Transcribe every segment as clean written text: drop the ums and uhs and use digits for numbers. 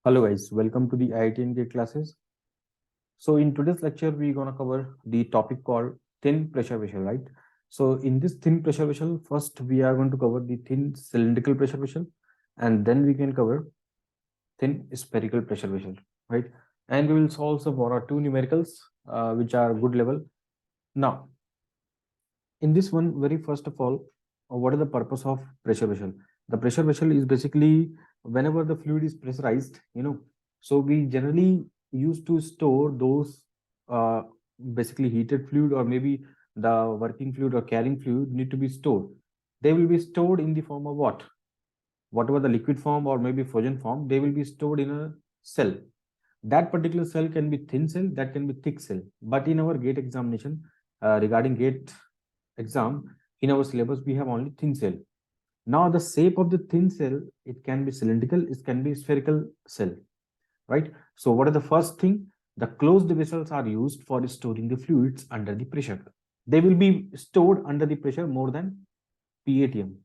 Hello guys, welcome to the IIT classes. So in today's lecture, we're gonna cover the topic called thin pressure vessel, right? So in this thin pressure vessel, first we are going to cover the thin cylindrical pressure vessel, and then we can cover thin spherical pressure vessel, right? And we will solve some one or two numericals, which are good level. Now, in this one, very first of all, what is the purpose of pressure vessel? The pressure vessel is basically whenever the fluid is pressurized, so we generally used to store those uh, basically heated fluid, or maybe the working fluid or carrying fluid need to be stored. They will be stored in the form of what? Whatever the liquid form or maybe frozen form, they will be stored in a cell. That particular cell can be thin cell, that can be thick cell. But in our gate examination, regarding gate exam, in our syllabus we have only thin cell. Now the shape of the thin cell, it can be cylindrical, it can be spherical cell, right? So what is the first thing? The closed vessels are used for storing the fluids under the pressure. They will be stored under the pressure more than PATM,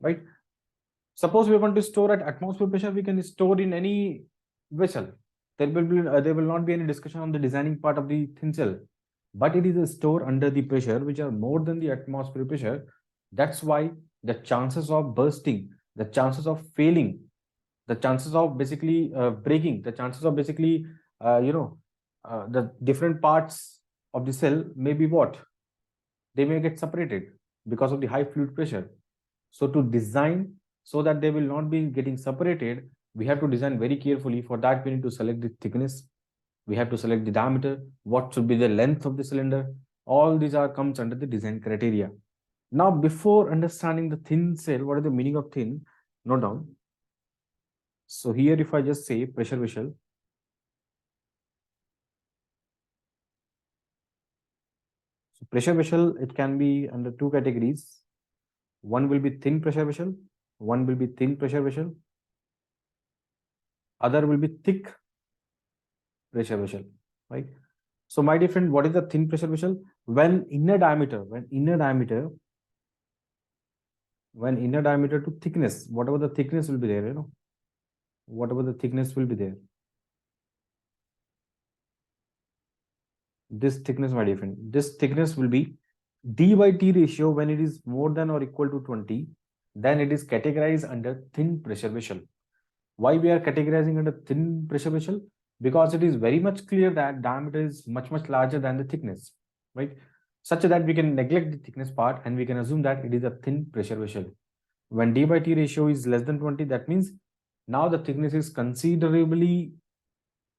right? Suppose we want to store at atmosphere pressure, we can store in any vessel. There will not be any discussion on the designing part of the thin cell, but it is a store under the pressure which are more than the atmosphere pressure. That's why the chances of bursting, the chances of failing, the chances of basically breaking, the chances of basically the different parts of the cell may be what? They may get separated because of the high fluid pressure. So to design so that they will not be getting separated, we have to design very carefully. For that, we need to select the thickness, we have to select the diameter, what should be the length of the cylinder. All these are comes under the design criteria. Now, before understanding the thin cell, what is the meaning of thin? Note down. So here, if I just say pressure vessel, so pressure vessel, it can be under two categories. One will be thin pressure vessel, one will be thin pressure vessel, other will be thick pressure vessel, right? So my dear friend, what is the thin pressure vessel? When inner diameter, when inner diameter to thickness, whatever the thickness will be there, whatever the thickness will be there, this thickness, my dear friend, this thickness will be d by t ratio. When it is more than or equal to 20, then it is categorized under thin pressure vessel. Why we are categorizing under thin pressure vessel? Because it is very much clear that diameter is much larger than the thickness, right? Such that we can neglect the thickness part and we can assume that it is a thin pressure vessel. When d by t ratio is less than 20, that means now the thickness is considerably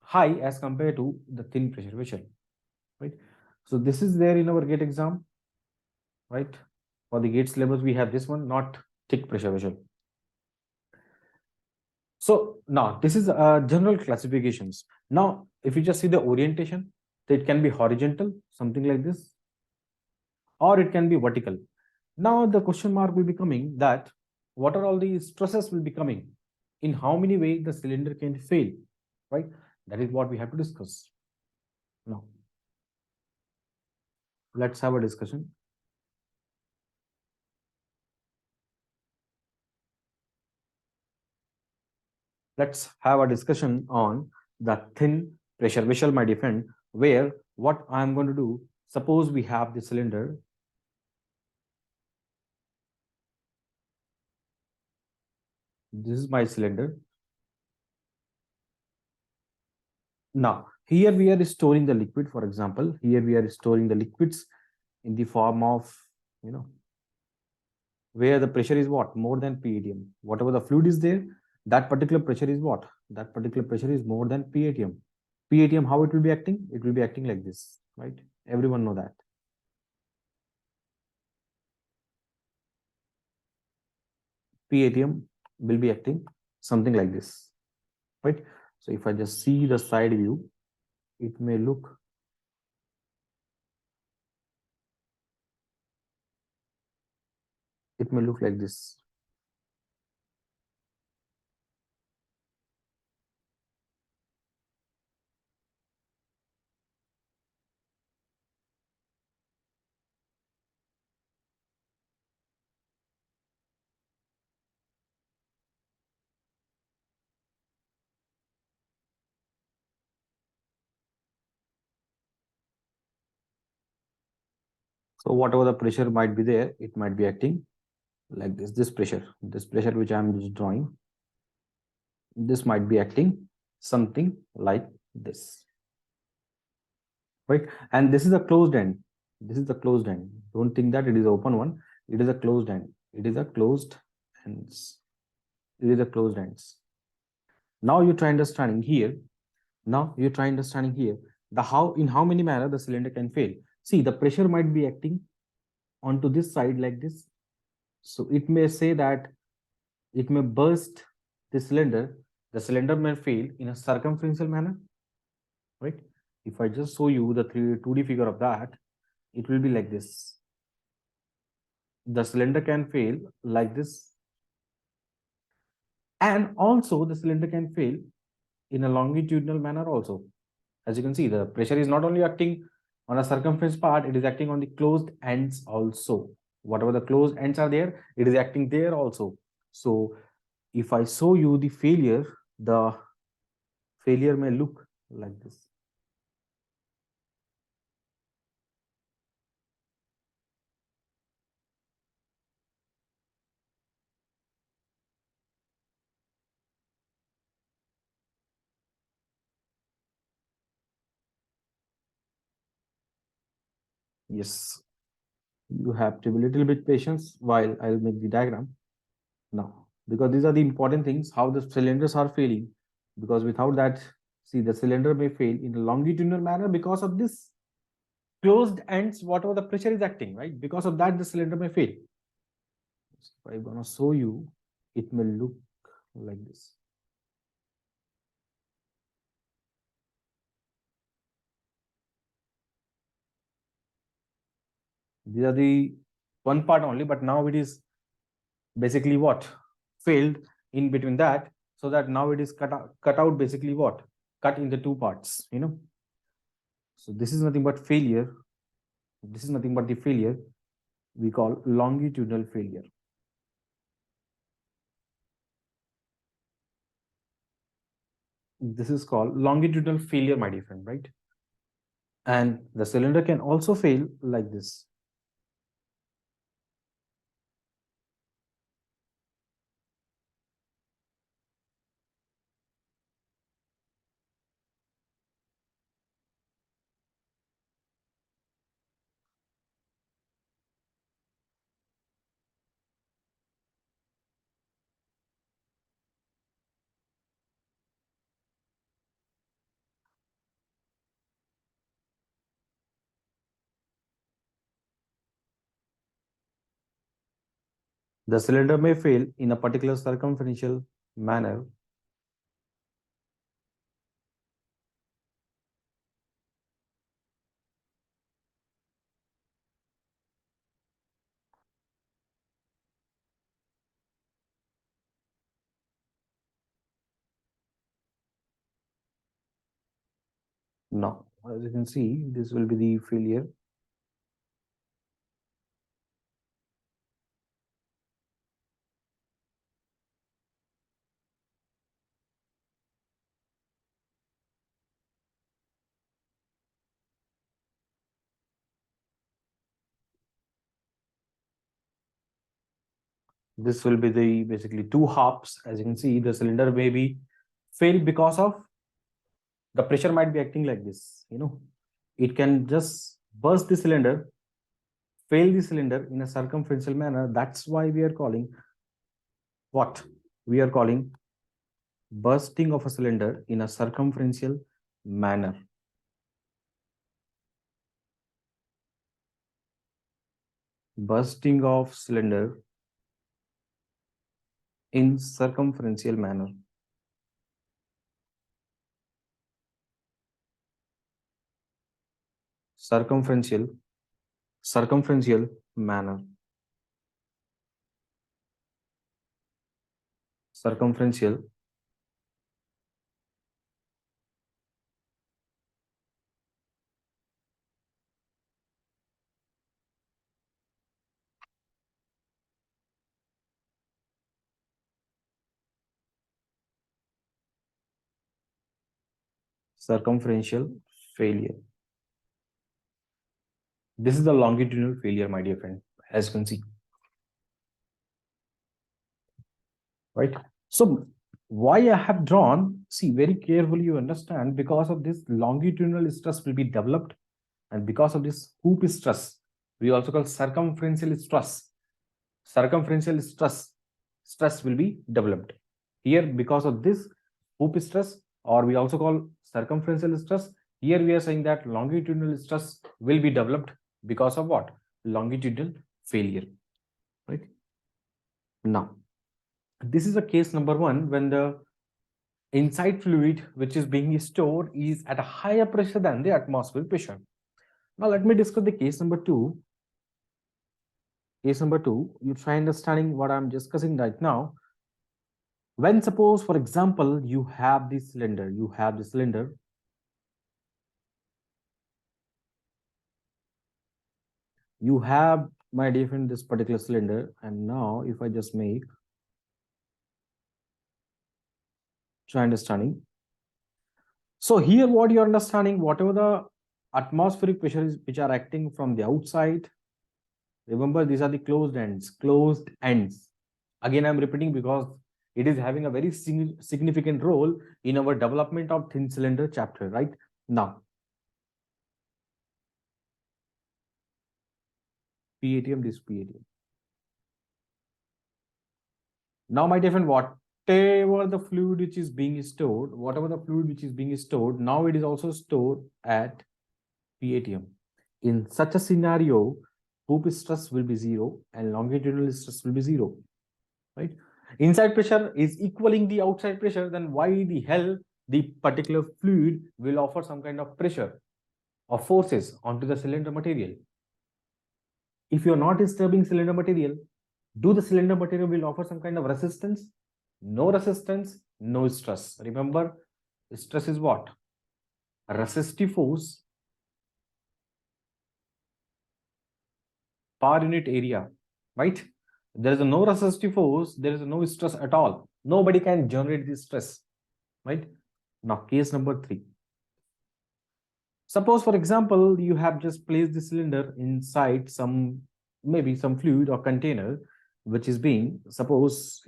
high as compared to the thin pressure vessel, right? So this is there in our gate exam, right? For the gate syllabus, we have this one, not thick pressure vessel. So now this is general classifications. Now, if you just see the orientation, it can be horizontal, something like this, or it can be vertical. Now the question mark will be coming that what are all the stresses will be coming, in how many ways the cylinder can fail, right? That is what we have to discuss. Now, let's have a discussion. Let's have a discussion on the thin pressure vessel, my dear friend, where what I'm going to do, suppose we have the cylinder. This is my cylinder. Now, here we are storing the liquid, for example, here we are storing the liquids in the form of, where the pressure is what? More than PATM. Whatever the fluid is there, that particular pressure is what? That particular pressure is more than PATM. PATM, how it will be acting? It will be acting like this, right? Everyone know that. PATM will be acting something like this, right? So if I just see the side view, it may look like this. So whatever the pressure might be there, it might be acting like this pressure which I'm just drawing, this might be acting something like this, right? And this is a closed end. This is the closed end. Don't think that it is open one. It is a closed end. It is a closed ends. It is a closed ends. Now you try understanding here. Now you try understanding here the how in how many manner the cylinder can fail. See, the pressure might be acting onto this side like this. So it may say that it may burst the cylinder. The cylinder may fail in a circumferential manner, right? If I just show you the 2D figure of that, it will be like this. The cylinder can fail like this, and also the cylinder can fail in a longitudinal manner also. As you can see, the pressure is not only acting on a circumference part, it is acting on the closed ends also. Whatever the closed ends are there, it is acting there also. So if I show you the failure may look like this. Yes, you have to be a little bit patience while I'll make the diagram now, because these are the important things, how the cylinders are failing, because without that, see, the cylinder may fail in a longitudinal manner because of this closed ends, whatever the pressure is acting, right? Because of that, the cylinder may fail. So I'm gonna show you, it may look like this. These are the one part only, but now it is basically what? Failed in between that, so that now it is cut out basically what? Cut into two parts, you know. So this is nothing but failure. This is nothing but the failure we call longitudinal failure. This is called longitudinal failure, my dear friend, right? And the cylinder can also fail like this. The cylinder may fail in a particular circumferential manner. Now, as you can see, this will be the failure. This will be the basically two halves. As you can see, the cylinder may be failed because of the pressure might be acting like this. You know, it can just burst the cylinder, fail the cylinder in a circumferential manner. That's why we are calling what? We are calling bursting of a cylinder in a circumferential manner. Bursting of cylinder in circumferential manner. Circumferential, circumferential manner. Circumferential. Circumferential failure. This is the longitudinal failure, my dear friend, as you can see. Right? So why I have drawn, see very carefully, you understand, because of this longitudinal stress will be developed, and because of this hoop stress, we also call circumferential stress. Circumferential stress will be developed. Here, because of this hoop stress, or we also call circumferential stress, here we are saying that longitudinal stress will be developed because of what? Longitudinal failure. Right? Now, this is a case number one when the inside fluid which is being stored is at a higher pressure than the atmospheric pressure. Now, let me discuss the case number two. Case number two, you try understanding what I'm discussing right now. When suppose, for example, you have this cylinder, you have, my dear friend, this particular cylinder, and now if I just make, try understanding. So here what you're understanding, whatever the atmospheric pressure is which are acting from the outside, remember these are the closed ends. Again, I'm repeating because it is having a very significant role in our development of thin cylinder chapter, right? Now, PATM, this PATM. Now, my dear friend, whatever the fluid which is being stored, now it is also stored at PATM. In such a scenario, hoop stress will be 0 and longitudinal stress will be 0, right? Inside pressure is equaling the outside pressure, then why the hell the particular fluid will offer some kind of pressure or forces onto the cylinder material? If you're not disturbing cylinder material, do the cylinder material will offer some kind of resistance? No resistance, no stress. Remember, stress is what? A resistive force per unit area, right? There is no resistive force, there is no stress at all. Nobody can generate this stress, right? Now, case number 3. Suppose, for example, you have just placed the cylinder inside maybe some fluid or container, which is being, suppose,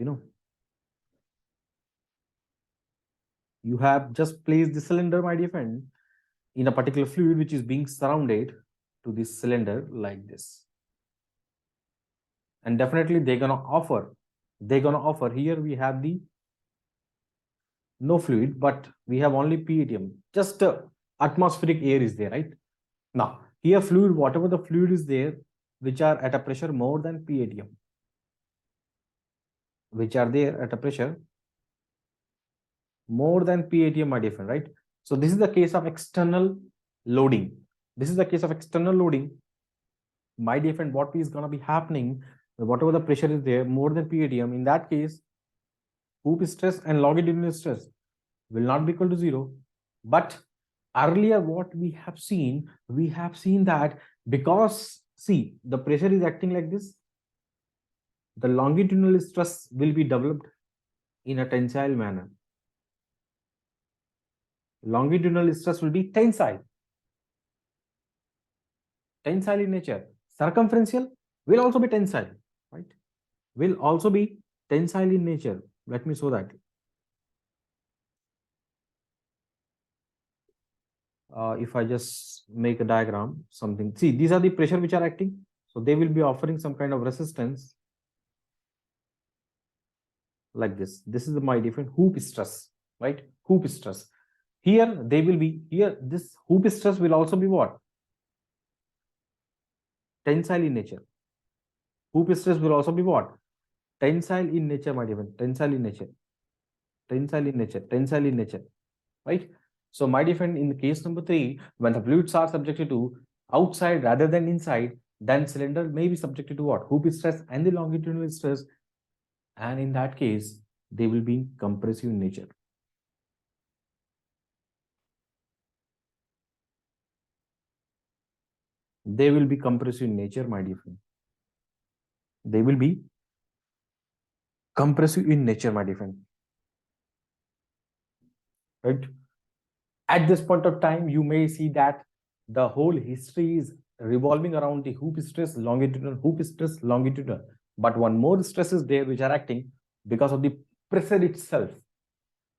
you have just placed the cylinder, my dear friend, in a particular fluid which is being surrounded to this cylinder like this. And definitely they're gonna offer here we have the no fluid, but we have only PATM, just atmospheric air is there, right? Now, here fluid, whatever the fluid is there, which are at a pressure more than PATM, which are there at a pressure more than PATM are different, right? So this is the case of external loading. My dear friend, what is going to be happening, whatever the pressure is there more than PATM, in that case, hoop stress and longitudinal stress will not be equal to 0. But earlier what we have seen that because, see, the pressure is acting like this, the longitudinal stress will be developed in a tensile manner. Longitudinal stress will be tensile in nature. Circumferential will also be tensile, right? Will also be tensile in nature. Let me show that. If I just make a diagram, something, see, these are the pressure which are acting. So they will be offering some kind of resistance like this. This is my different hoop stress, right? Hoop stress. Here they will be, here this hoop stress will also be what? Tensile in nature. Hoop stress will also be what? Tensile in nature, my dear friend. Tensile in nature, right? So, my dear friend, in the case number 3, when the fluids are subjected to outside rather than inside, then cylinder may be subjected to what? Hoop stress and the longitudinal stress. And in that case, they will be compressive in nature. They will be compressive in nature, my dear friend. They will be compressive in nature, my dear friend. Right? At this point of time, you may see that the whole history is revolving around the hoop stress, longitudinal hoop stress, longitudinal. But one more stress is there which are acting because of the pressure itself.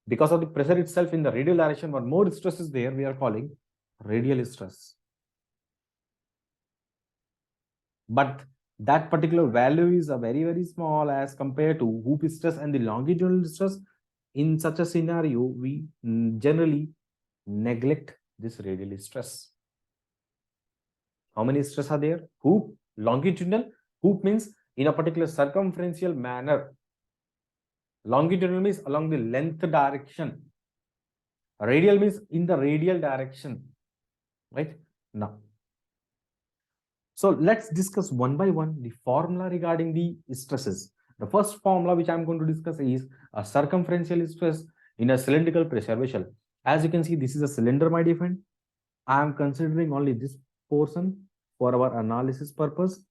Because of the pressure itself in the radial direction, one more stress is there we are calling radial stress. But that particular value is a very, very small as compared to hoop stress and the longitudinal stress. In such a scenario, we generally neglect this radial stress. How many stress are there? Hoop, longitudinal. Hoop means in a particular circumferential manner. Longitudinal means along the length direction. Radial means in the radial direction. Right? Now, so let's discuss one by one the formula regarding the stresses. The first formula which I'm going to discuss is a circumferential stress in a cylindrical pressure vessel. As you can see, this is a cylinder, my dear friend. I am considering only this portion for our analysis purpose.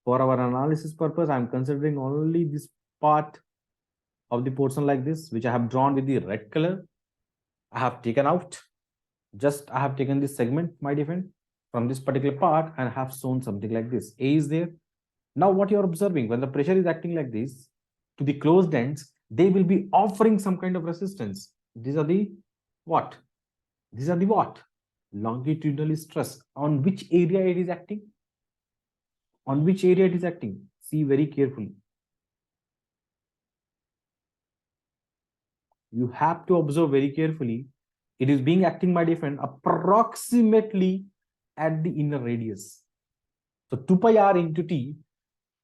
For our analysis purpose, I am considering only this part of the portion like this, which I have drawn with the red color. I have taken out. Just I have taken this segment, my dear friend, from this particular part and have shown something like this. A is there. Now what you are observing, when the pressure is acting like this to the closed ends, they will be offering some kind of resistance. These are the what? These are the what? Longitudinal stress. On which area it is acting? On which area it is acting? See very carefully. You have to observe very carefully. It is being acting, my dear friend, approximately at the inner radius. So 2 pi r into t,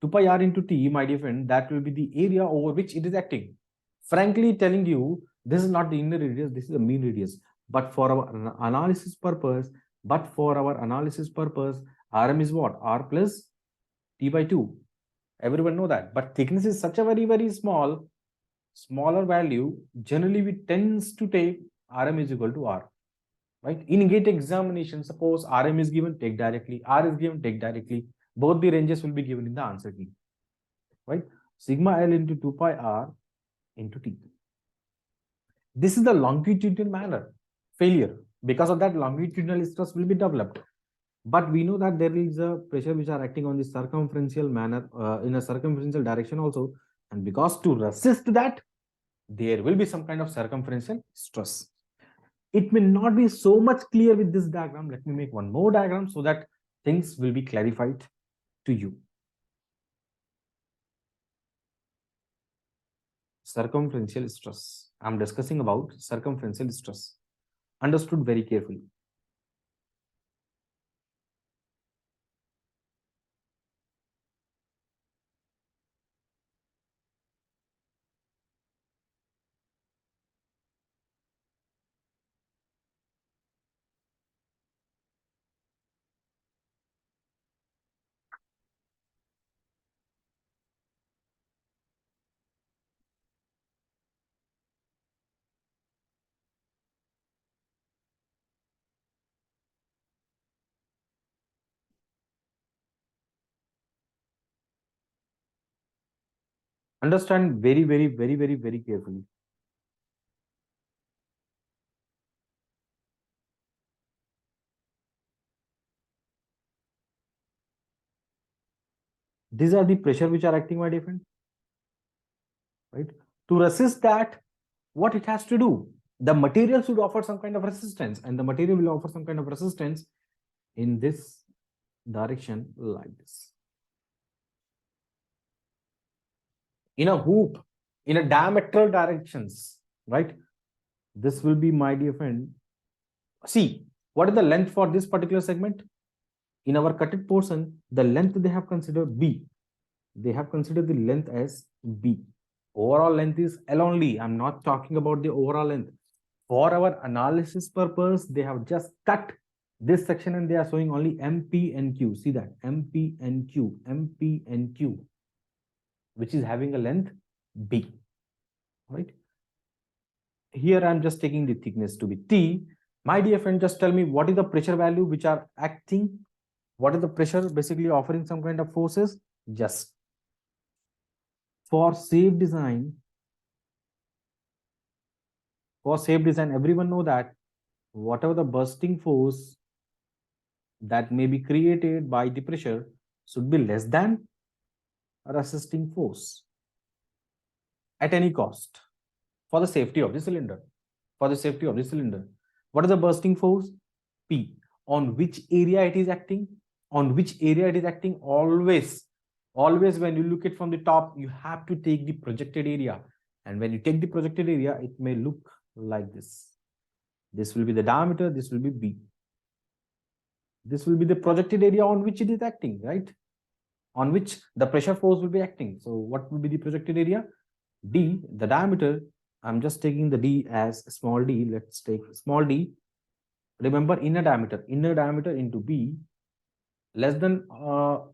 2 pi r into t, my dear friend, that will be the area over which it is acting. Frankly telling you, this is not the inner radius, this is the mean radius. But for our analysis purpose, Rm is what? R plus t by 2. Everyone know that. But thickness is such a very, very smaller value. Generally, we tends to take Rm is equal to R. Right? In gate examination, suppose Rm is given, take directly. R is given, take directly. Both the ranges will be given in the answer key. Right? Sigma L into 2 pi R into T. This is the longitudinal manner failure. Because of that, longitudinal stress will be developed. But we know that there is a pressure which are acting on the circumferential manner in a circumferential direction also. And because to resist that, there will be some kind of circumferential stress. It may not be so much clear with this diagram. Let me make one more diagram so that things will be clarified to you. Circumferential stress. I'm discussing about circumferential stress. Understood very carefully. Understand very carefully. These are the pressure which are acting, my dear friend. Right? To resist that, what it has to do? The material should offer some kind of resistance, and the material will offer some kind of resistance in this direction like this. In a hoop, in a diametral directions, right? This will be, my dear friend. See, what is the length for this particular segment? In our cutted portion, the length they have considered B. They have considered the length as B. Overall length is L only. I'm not talking about the overall length. For our analysis purpose, they have just cut this section and they are showing only MP and Q. See that? MP and Q, MP and Q, which is having a length B. Right? Here I'm just taking the thickness to be T. My dear friend, just tell me what is the pressure value which are acting? What is the pressure basically offering some kind of forces? Just for safe design, everyone know that whatever the bursting force that may be created by the pressure should be less than a resisting force at any cost for the safety of the cylinder. For the safety of the cylinder. What is the bursting force? P. On which area it is acting? On which area it is acting? Always when you look it from the top, you have to take the projected area. And when you take the projected area, it may look like this. This will be the diameter, this will be B. This will be the projected area on which it is acting, right? On which the pressure force will be acting. So what will be the projected area? D, the diameter. I'm just taking the D as small d. Let's take small d. Remember, inner diameter into B less than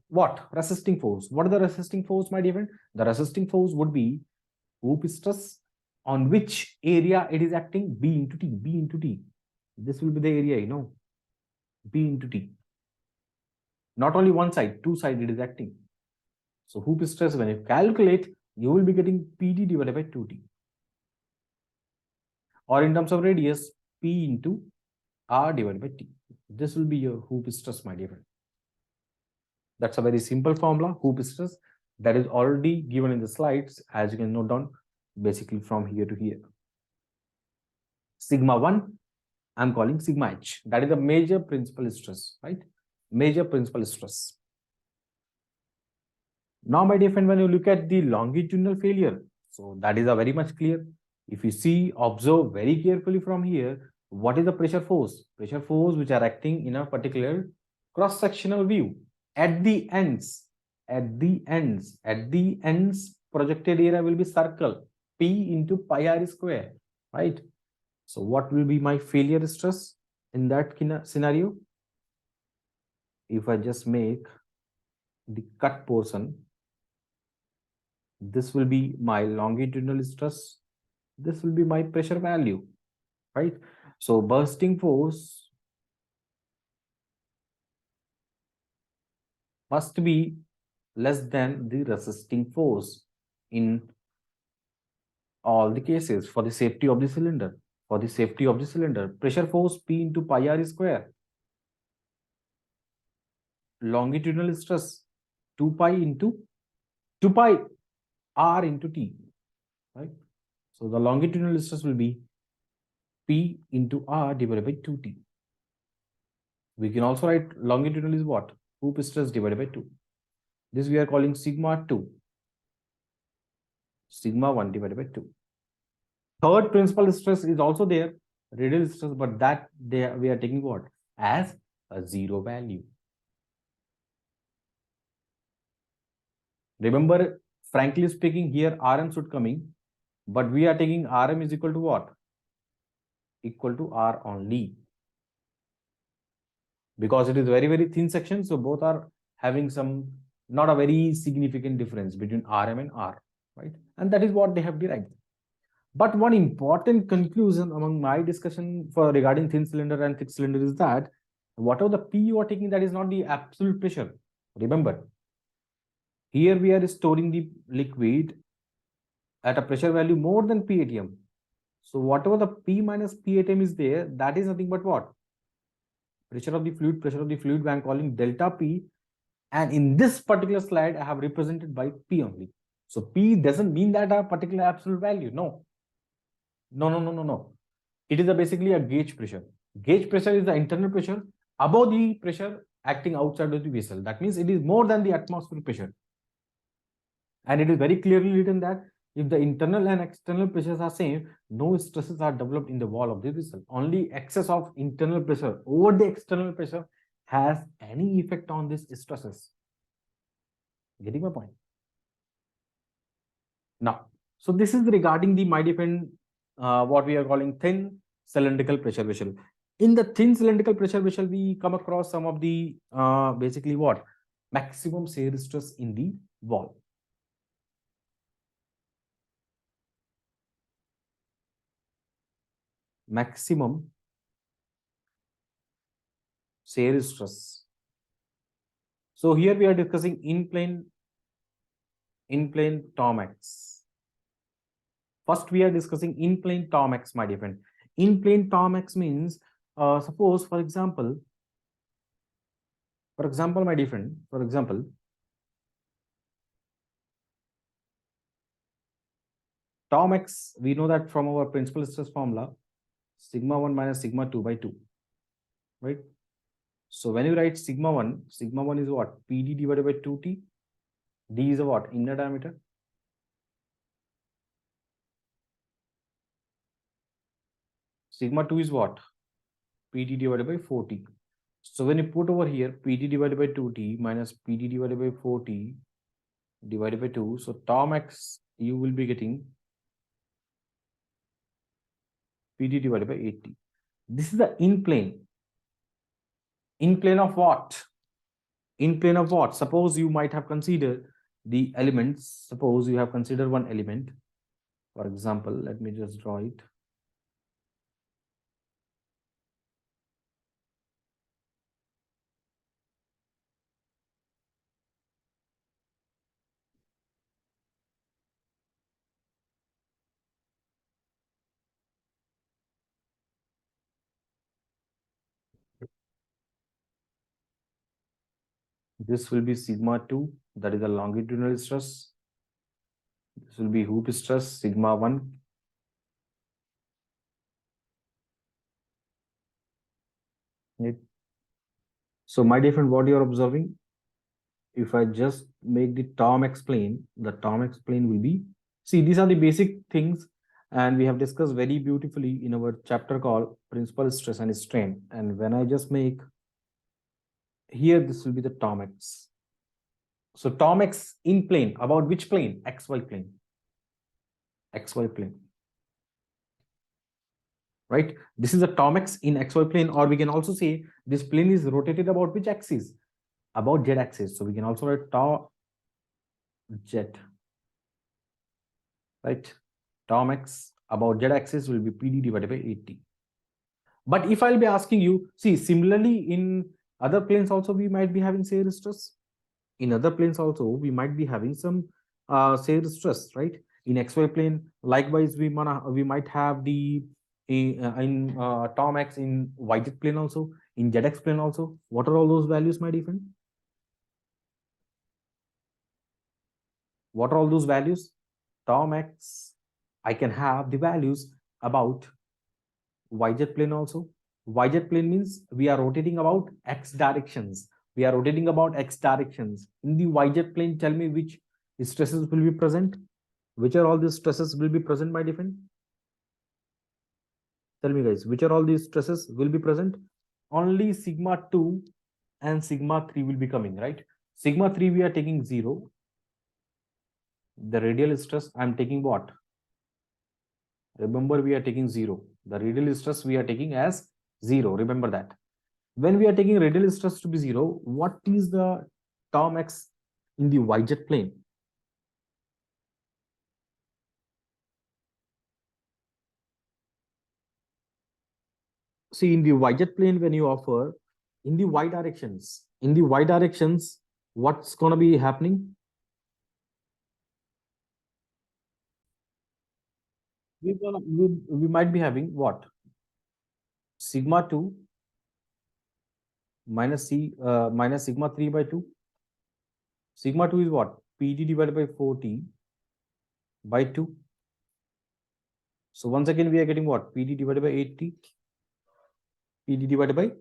what? Resisting force. What is the resisting force, my dear friend? The resisting force would be hoop stress on which area it is acting, B into T, B into T. This will be the area, you know, B into T. Not only one side, two side it is acting. So hoop stress, when you calculate, you will be getting PD divided by 2T. Or in terms of radius, P into R divided by T. This will be your hoop stress, my dear friend. That's a very simple formula, hoop stress, that is already given in the slides, as you can note down, basically from here to here. Sigma 1, I'm calling sigma H. That is the major principal stress, right? Major principal stress. Now, my dear friend, when you look at the longitudinal failure, so that is a very much clear. If you see, observe very carefully from here, what is the pressure force? Pressure force which are acting in a particular cross-sectional view. At the ends, projected area will be circle, P into pi r square, right? So what will be my failure stress in that scenario? If I just make the cut portion, this will be my longitudinal stress, this will be my pressure value, right? So bursting force must be less than the resisting force in all the cases for the safety of the cylinder. For the safety of the cylinder, pressure force P into pi r square, longitudinal stress 2 pi r into T, right? So the longitudinal stress will be P into R divided by 2T. We can also write longitudinal is what? Hoop stress divided by 2. This we are calling sigma 2. Sigma 1 divided by 2. Third principal stress is also there, radial stress, but that we are taking what? As a zero value. Remember, frankly speaking, here Rm should coming, but we are taking Rm is equal to what? Equal to R only. Because it is very, very thin section, so both are having some not a very significant difference between Rm and R, right? And that is what they have derived. But one important conclusion among my discussion for regarding thin cylinder and thick cylinder is that whatever the P you are taking, that is not the absolute pressure. Remember, here we are storing the liquid at a pressure value more than P atm. So whatever the P minus P atm is there, that is nothing but what? Pressure of the fluid, I am calling delta P. And in this particular slide, I have represented by P only. So P doesn't mean that a particular absolute value. No. It is basically a gauge pressure. Gauge pressure is the internal pressure above the pressure acting outside of the vessel. That means it is more than the atmospheric pressure. And it is very clearly written that if the internal and external pressures are same, no stresses are developed in the wall of the vessel. Only excess of internal pressure over the external pressure has any effect on these stresses. Getting my point? Now, so this is regarding the my different what we are calling thin cylindrical pressure vessel. In the thin cylindrical pressure vessel, we come across some of the basically what? Maximum shear stress in the wall. Maximum shear stress. So here we are discussing in-plane Tormax. First, we are discussing in-plane Tormax, my dear friend. In-plane Tormax means, suppose, for example, For example, my dear friend, for example, Tom X, we know that from our principal stress formula, sigma 1 minus sigma 2 by 2, right? So when you write sigma 1 is what? PD divided by 2T. D is a what? Inner diameter. Sigma 2 is what? PD divided by 4T. So when you put over here, PD divided by 2T minus PD divided by 4T divided by 2. So Tom X, you will be getting PD divided by 8T. This is the in plane. In plane of what? In plane of what? Suppose you might have considered the elements. Suppose you have considered one element. For example, let me just draw it. This will be sigma 2, that is the longitudinal stress. This will be hoop stress, sigma 1. Right. So my dear friend, what you are observing, if I just make the Tom explain, the Tom explain will be, see, these are the basic things, and we have discussed very beautifully in our chapter called Principal Stress and Strain. And when I just make here, this will be the Tom X. So Tom X in plane, about which plane? XY plane. XY plane. Right? This is a Tom X in XY plane, or we can also say this plane is rotated about which axis? About Z axis. So we can also write tau Z. Right? Tom X about Z axis will be PD divided by 8T. But if I'll be asking you, see, similarly in other planes also we might be having shear stress. In other planes also we might be having some shear stress, right? In XY plane, likewise we might have the in Tom X in YZ plane also, in ZX plane also. What are all those values, my dear friend? What are all those values? Tom X, I can have the values about YZ plane also. YZ plane means we are rotating about X directions. We are rotating about X directions. In the YZ plane, tell me which stresses will be present. Which are all these stresses will be present, my dear friend? Tell me, guys, which are all these stresses will be present? Only sigma 2 and sigma 3 will be coming, right? Sigma 3 we are taking 0. The radial stress, I'm taking what? Remember, we are taking 0. The radial stress we are taking as 0. Remember that. When we are taking radial stress to be 0, what is the Tom X in the YZ plane? See, in the YZ plane, when you offer in the Y directions, what's going to be happening? We might be having what? Sigma 2 minus sigma 3 by 2. Sigma 2 is what? PD divided by 4T by 2. So once again, we are getting what? PD divided by 8T. PD divided by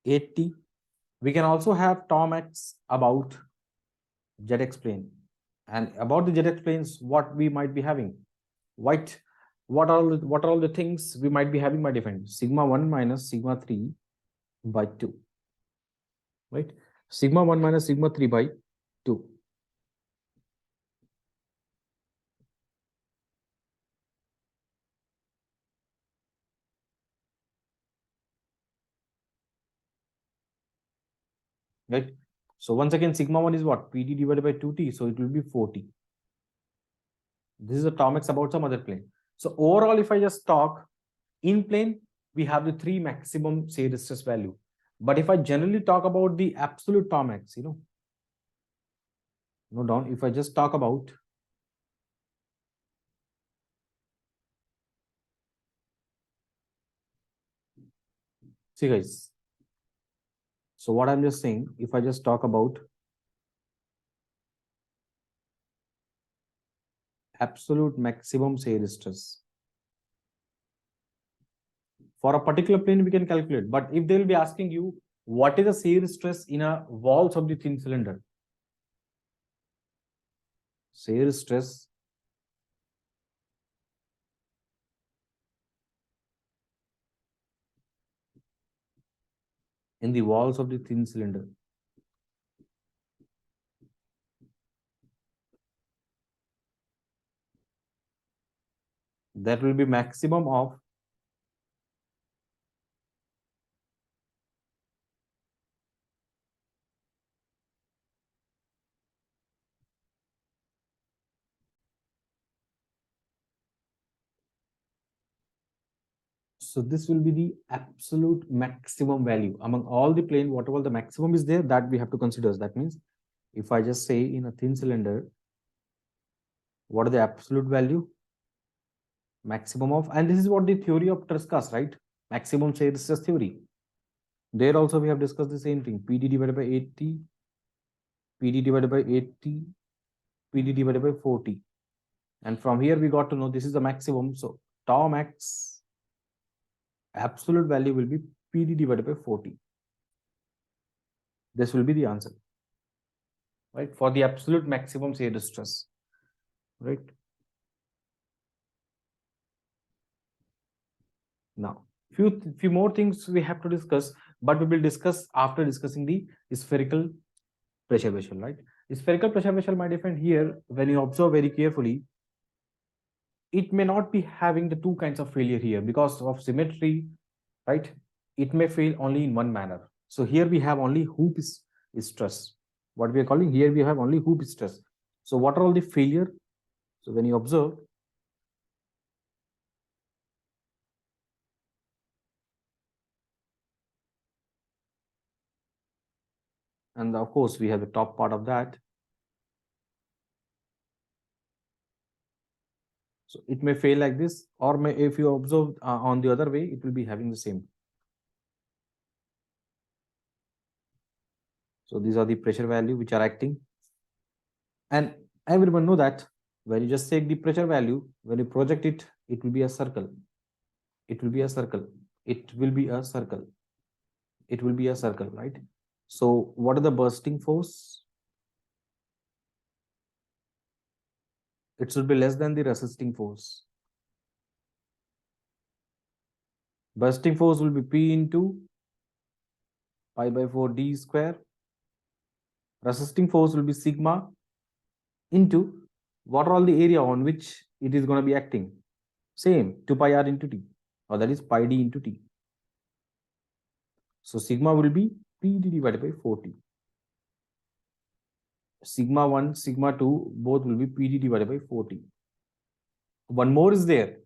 8T. We can also have Tom X about ZX plane. And about the ZX planes, what we might be having? What are all the things we might be having by different? Sigma 1 minus sigma 3 by 2. Right? Sigma 1 minus sigma 3 by 2. Right? So once again, sigma 1 is what? PD divided by 2T. So it will be 4T. This is atomics about some other plane. So overall, if I just talk in plane, we have the 3 maximum shear stress value. But if I generally talk about the absolute Tom X, note down, if I just talk about see guys, So what I'm just saying, if I just talk about absolute maximum shear stress for a particular plane, we can calculate. But if they will be asking you, what is the shear stress in a walls of the thin cylinder? Shear stress in the walls of the thin cylinder. That will be maximum of so this will be the absolute maximum value among all the plane, whatever the maximum is there, that we have to consider. That means if I just say in a thin cylinder, what is the absolute value? Maximum of, and this is what the theory of Tresca's, right? Maximum shear stress theory. There also we have discussed the same thing. PD divided by 80, PD divided by 80, PD divided by 40. And from here we got to know this is the maximum. So tau max absolute value will be PD divided by 40. This will be the answer, right? For the absolute maximum shear stress, right? Now, few more things we have to discuss, but we will discuss after discussing the spherical pressure vessel, right? Spherical pressure vessel, my dear friend, here, when you observe very carefully, it may not be having the two kinds of failure here because of symmetry, right? It may fail only in one manner. So here we have only hoop stress. What we are calling here, we have only hoop stress. So what are all the failure? So when you observe, and of course we have the top part of that. So it may fail like this, or may, if you observe on the other way, it will be having the same. So these are the pressure value which are acting. And everyone know that when you just take the pressure value, when you project it, it will be a circle. It will be a circle. It will be a circle. It will be a circle, right? So what are the bursting force? It should be less than the resisting force. Bursting force will be P into pi by 4 d square. Resisting force will be sigma into what are all the area on which it is going to be acting? Same, 2 pi r into t, or that is pi d into t. So sigma will be PD divided by 4t. Sigma 1, sigma 2, both will be PD divided by 4t. One more is there,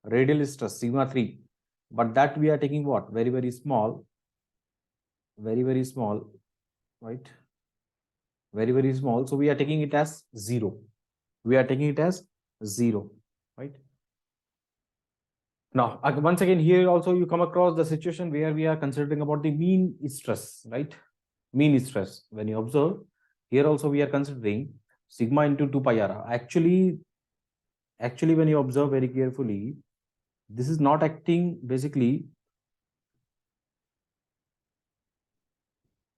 radial stress, sigma 3. But that we are taking what? Very, very small. Very, very small, right? Very, very small. So we are taking it as 0. We are taking it as 0, right? Now, once again, here also you come across the situation where we are considering about the mean stress, right? Mean stress. When you observe, here also we are considering sigma into 2 pi r. Actually, when you observe very carefully, this is not acting basically.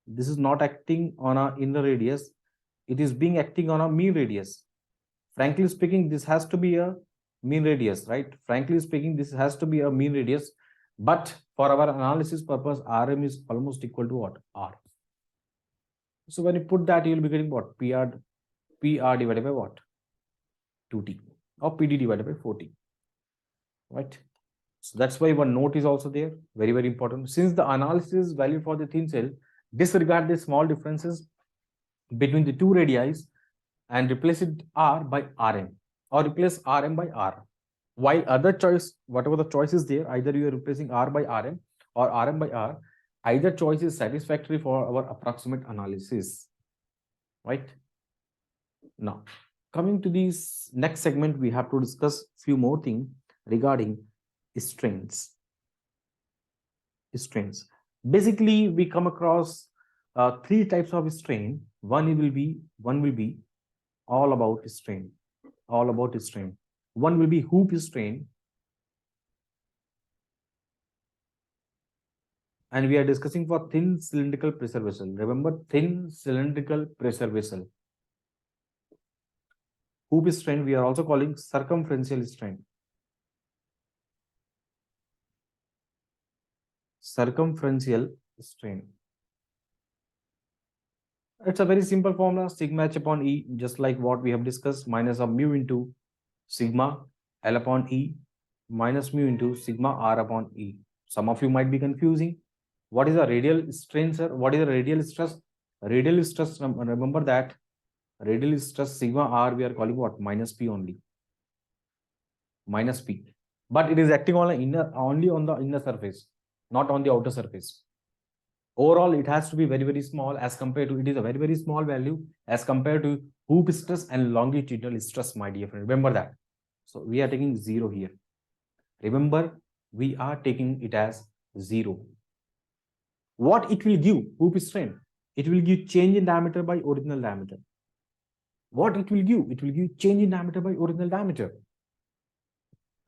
This is not acting on a inner radius. It is being acting on a mean radius. Frankly speaking, this has to be a mean radius, right? Frankly speaking, this has to be a mean radius. But for our analysis purpose, Rm is almost equal to what? R. So when you put that, you will be getting what? PR divided by what? 2t, or PD divided by 4t, right? So that's why one note is also there, very, very important. Since the analysis value for the thin cell, disregard the small differences between the two radii and replace it R by Rm, or replace Rm by R. While other choice, whatever the choice is there, either you are replacing R by Rm or Rm by R, either choice is satisfactory for our approximate analysis, right? Now, coming to this next segment, we have to discuss few more things regarding strains. Basically, we come across three types of strain. One will be all about strain, all about strain. One will be hoop strain, and we are discussing for thin cylindrical pressure vessel. Remember, thin cylindrical pressure vessel. Hoop strain we are also calling circumferential strain. Circumferential strain. It's a very simple formula, sigma h upon E, just like what we have discussed, minus of mu into sigma L upon E minus mu into sigma R upon E. Some of you might be confusing. What is the radial strain, sir? What is the radial stress? Radial stress, remember that radial stress sigma R we are calling what? Minus P only. Minus P. But it is acting on the inner, only on the inner surface, not on the outer surface. Overall, it has to be very, very small as compared to, it is a very, very small value as compared to hoop stress and longitudinal stress, my dear friend. Remember that. So we are taking 0 here. Remember, we are taking it as 0. What it will give, hoop strain? It will give change in diameter by original diameter. What it will give? It will give change in diameter by original diameter.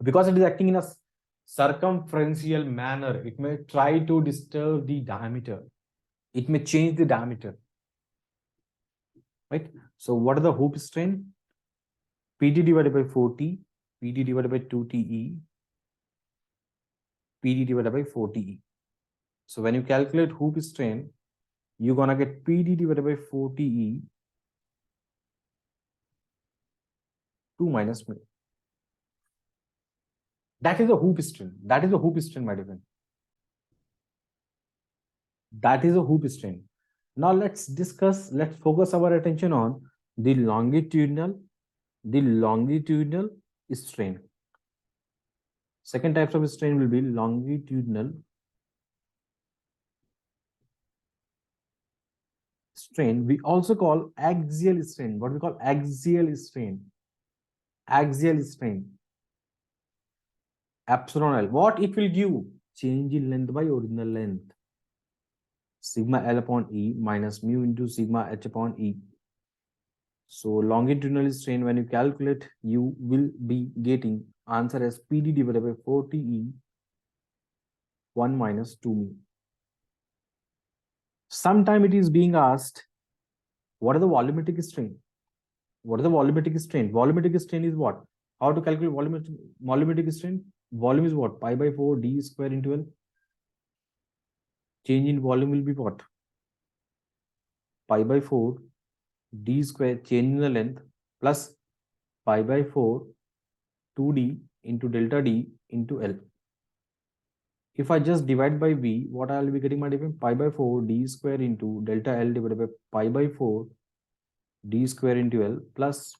Because it is acting in a circumferential manner, it may try to disturb the diameter. It may change the diameter. Right? So what is the hoop strain? PD divided by 4T, PD divided by 2TE, PD divided by 4TE. So when you calculate hoop strain, you're gonna get PD divided by 4TE 2 minus mu. That is a hoop strain. That is a hoop strain, my dear friend. That is a hoop strain. Now let's focus our attention on the longitudinal strain. Second type of strain will be longitudinal strain. We also call axial strain. What we call axial strain. Axial strain. Epsilon L. What it will give? Change in length by original length. Sigma L upon E minus mu into sigma H upon E. So longitudinal strain, when you calculate, you will be getting answer as PD divided by 4TE 1 minus 2 mu. Sometime it is being asked, what is the volumetric strain? What is the volumetric strain? Volumetric strain is what? How to calculate volumetric strain? Volume is what? Pi by 4 d square into L. Change in volume will be what? Pi by 4 d square, change in the length, plus pi by 4 2d into delta d into L. If I just divide by V, what I will be getting, my difference? Pi by 4 d square into delta L divided by pi by 4 d square into L plus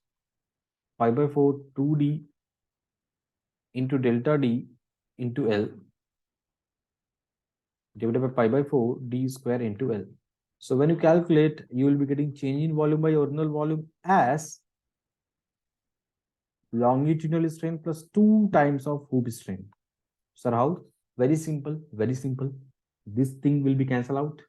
pi by 4 2d into delta d into L divided by pi by 4 d square into L. So when you calculate, you will be getting change in volume by original volume as longitudinal strain plus 2 times of hoop strain. Sir, how? Very simple, very simple. This thing will be cancelled out.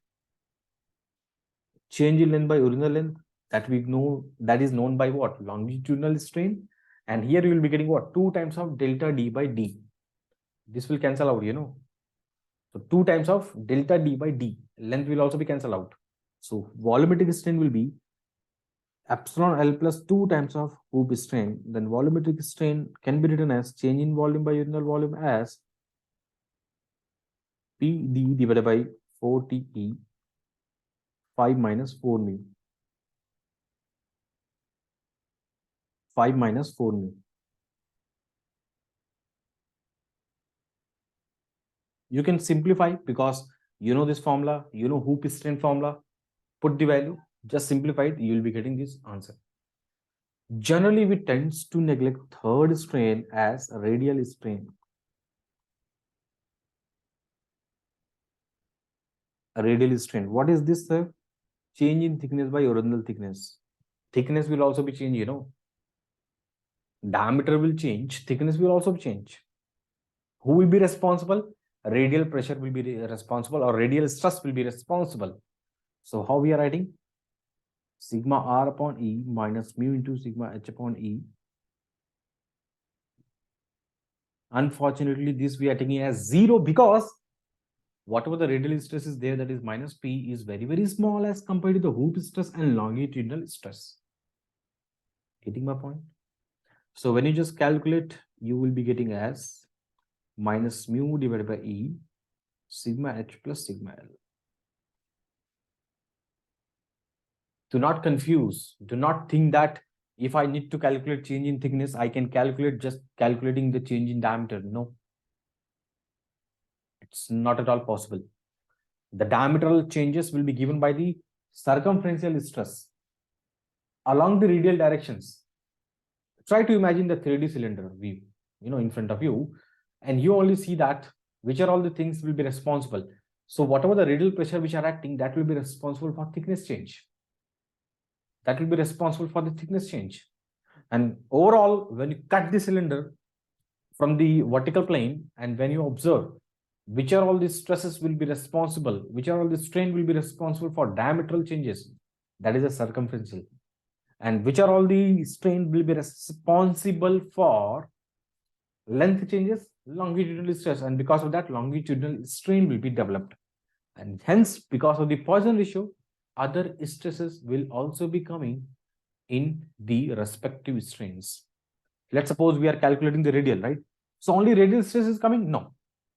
Change in length by original length, that we know, that is known by what? Longitudinal strain. And here you will be getting what? 2 times of delta d by d. This will cancel out, you know. So 2 times of delta d by d. Length will also be cancelled out. So volumetric strain will be epsilon L plus 2 times of hoop strain. Then volumetric strain can be written as change in volume by original volume as PD divided by 4TE 5 minus 4 mu. 5 minus 4 mu. You can simplify because you know this formula, you know hoop strain formula. Put the value, just simplify it, you will be getting this answer. Generally, we tend to neglect third strain as radial strain. Radial strain. What is this, sir? Change in thickness by original thickness. Thickness will also be changed, you know. Diameter will change, thickness will also change. Who will be responsible? Radial pressure will be responsible, or radial stress will be responsible. So how we are writing? Sigma r upon E minus mu into sigma h upon E. Unfortunately, this we are taking as 0 because whatever the radial stress is there, that is minus P, is very, very small as compared to the hoop stress and longitudinal stress. Getting my point? So when you just calculate, you will be getting as minus mu divided by E sigma h plus sigma L. Do not confuse. Do not think that if I need to calculate change in thickness, I can calculate just calculating the change in diameter. No, it's not at all possible. The diametral changes will be given by the circumferential stress along the radial directions. Try to imagine the 3D cylinder view, in front of you, and you only see that which are all the things will be responsible. So whatever the radial pressure which are acting, that will be responsible for thickness change. That will be responsible for the thickness change. And overall, when you cut the cylinder from the vertical plane, and when you observe which are all the stresses will be responsible, which are all the strain will be responsible for diametral changes, that is a circumferential. And which are all the strain will be responsible for length changes, longitudinal stress, and because of that, longitudinal strain will be developed. And hence, because of the Poisson ratio, other stresses will also be coming in the respective strains. Let's suppose we are calculating the radial, right? So only radial stress is coming? No.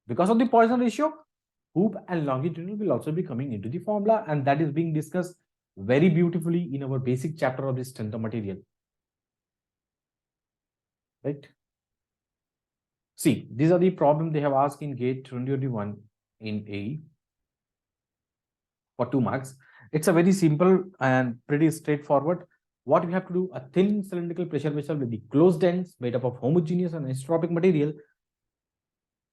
Because of the Poisson ratio, hoop and longitudinal will also be coming into the formula, and that is being discussed very beautifully in our basic chapter of the strength of material. Right? See, these are the problem they have asked in GATE 2021 in A for 2 marks. It's a very simple and pretty straightforward. What we have to do, a thin cylindrical pressure vessel with the closed ends made up of homogeneous and isotropic material.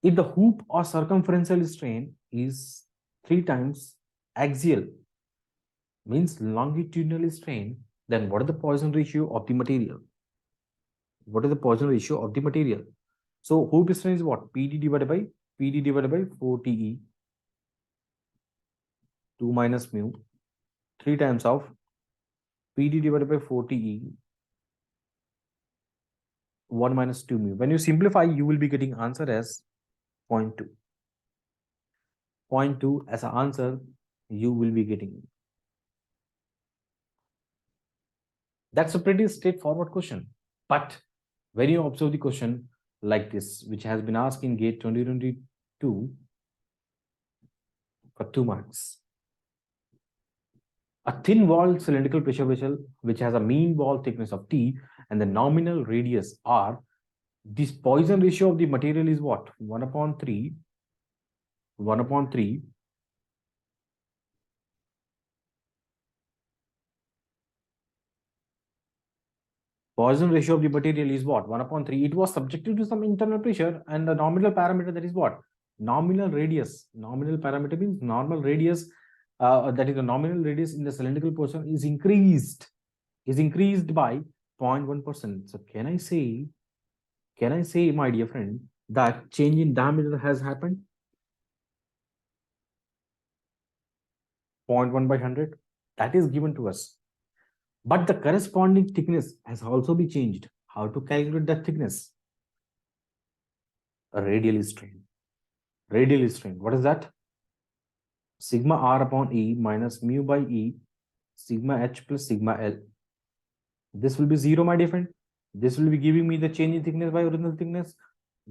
If the hoop or circumferential strain is 3 times axial, means longitudinal strain, then what is the Poisson ratio of the material? What is the Poisson ratio of the material? So hoop strain is what? PD divided by 4TE 2 minus mu 3 times of PD divided by 4TE 1 minus 2 mu. When you simplify, you will be getting answer as 0.2. 0.2 as an answer you will be getting. That's a pretty straightforward question. But when you observe the question like this, which has been asked in GATE 2022 for 2 marks, a thin walled cylindrical pressure vessel which has a mean wall thickness of T and the nominal radius R, this Poisson ratio of the material is what? 1 upon 3. Poisson ratio of the material is what? 1 upon 3. It was subjected to some internal pressure, and the nominal parameter, that is what? Nominal radius. Nominal parameter means normal radius, that is the nominal radius in the cylindrical portion is increased by 0.1%. So can I say, my dear friend, that change in diameter has happened? 0.1 by 100. That is given to us. But the corresponding thickness has also been changed. How to calculate that thickness? A radial strain. Radial strain. What is that? Sigma r upon E minus mu by E sigma h plus sigma L. This will be 0, my dear friend. This will be giving me the change in thickness by original thickness.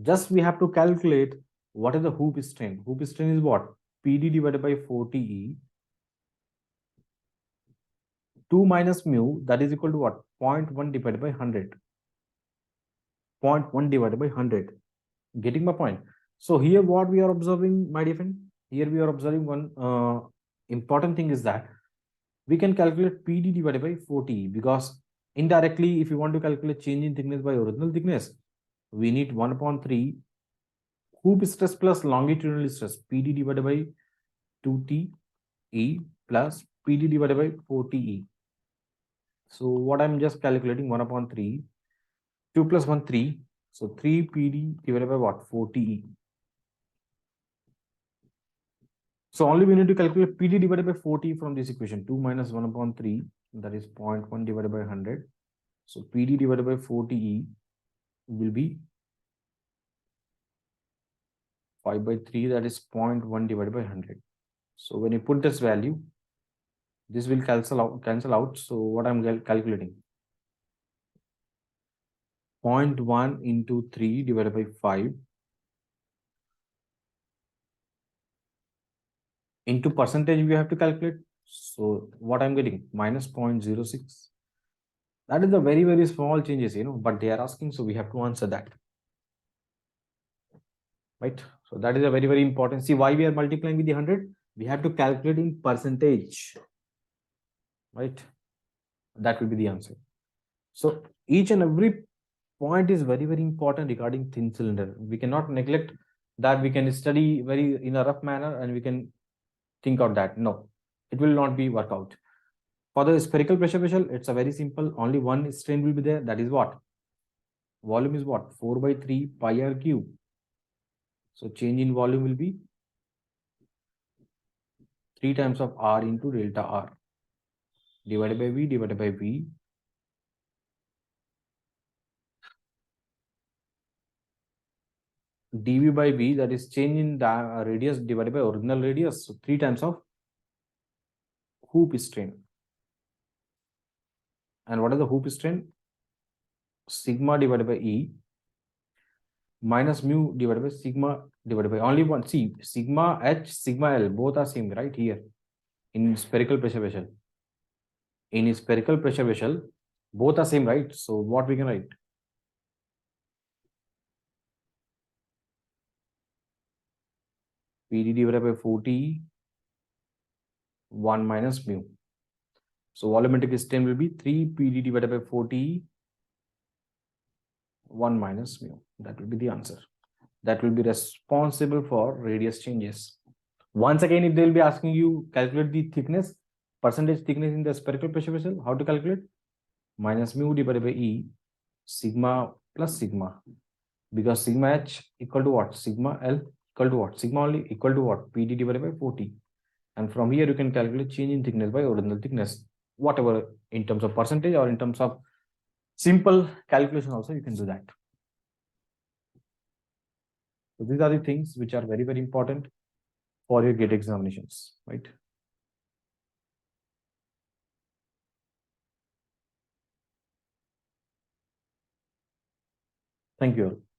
Just we have to calculate what is the hoop strain. Hoop strain is what? PD divided by 4TE 2 minus mu, that is equal to what? 0.1 divided by 100. 0.1 divided by 100. Getting my point? So here what we are observing, my dear friend, here we are observing one important thing is that we can calculate PD divided by 4TE, because indirectly, if you want to calculate change in thickness by original thickness, we need 1 upon 3 hoop stress plus longitudinal stress, PD divided by 2TE plus PD divided by 4TE. So what I'm just calculating, 1 upon 3, 2 plus 1, 3. So 3 PD divided by what? 4TE. So only we need to calculate PD divided by 40 from this equation. 2 minus 1 upon 3, that is 0.1 divided by 100. So PD divided by 40E will be 5 by 3, that is 0.1 divided by 100. So when you put this value, this will cancel out. So what I'm calculating? 0.1 into 3 divided by 5 into percentage we have to calculate. So what I'm getting? Minus 0.06. That is the very, very small changes, but they are asking, so we have to answer that. Right? So that is a very, very important. See why we are multiplying with the 100? We have to calculate in percentage. Right? That will be the answer. So each and every point is very, very important regarding thin cylinder. We cannot neglect that. We can study very in a rough manner and we can think of that. No, it will not be work out. For the spherical pressure vessel, it's a very simple. Only one strain will be there. That is what? Volume is what? 4 by 3 pi r cube. So change in volume will be 3 times of r into delta r divided by v divided by v. dv by v, that is change in the radius divided by original radius. So 3 times of hoop strain. And what is the hoop strain? Sigma divided by E minus mu divided by sigma divided by only one. See, sigma H, sigma L, both are same, right? Here in spherical pressure vessel. In a spherical pressure vessel, both are same, right? So what we can write? PD divided by 40, 1 minus mu. So volumetric strain will be 3 PD divided by 40, 1 minus mu. That will be the answer. That will be responsible for radius changes. Once again, if they will be asking you calculate the thickness, percentage thickness in the spherical pressure vessel, how to calculate? Minus mu divided by E, sigma plus sigma. Because sigma H equal to what? Sigma L equal to what? Sigma only equal to what? PD divided by 40. And from here, you can calculate change in thickness by original thickness, whatever in terms of percentage or in terms of simple calculation also, you can do that. So these are the things which are very, very important for your GATE examinations, right? Thank you all.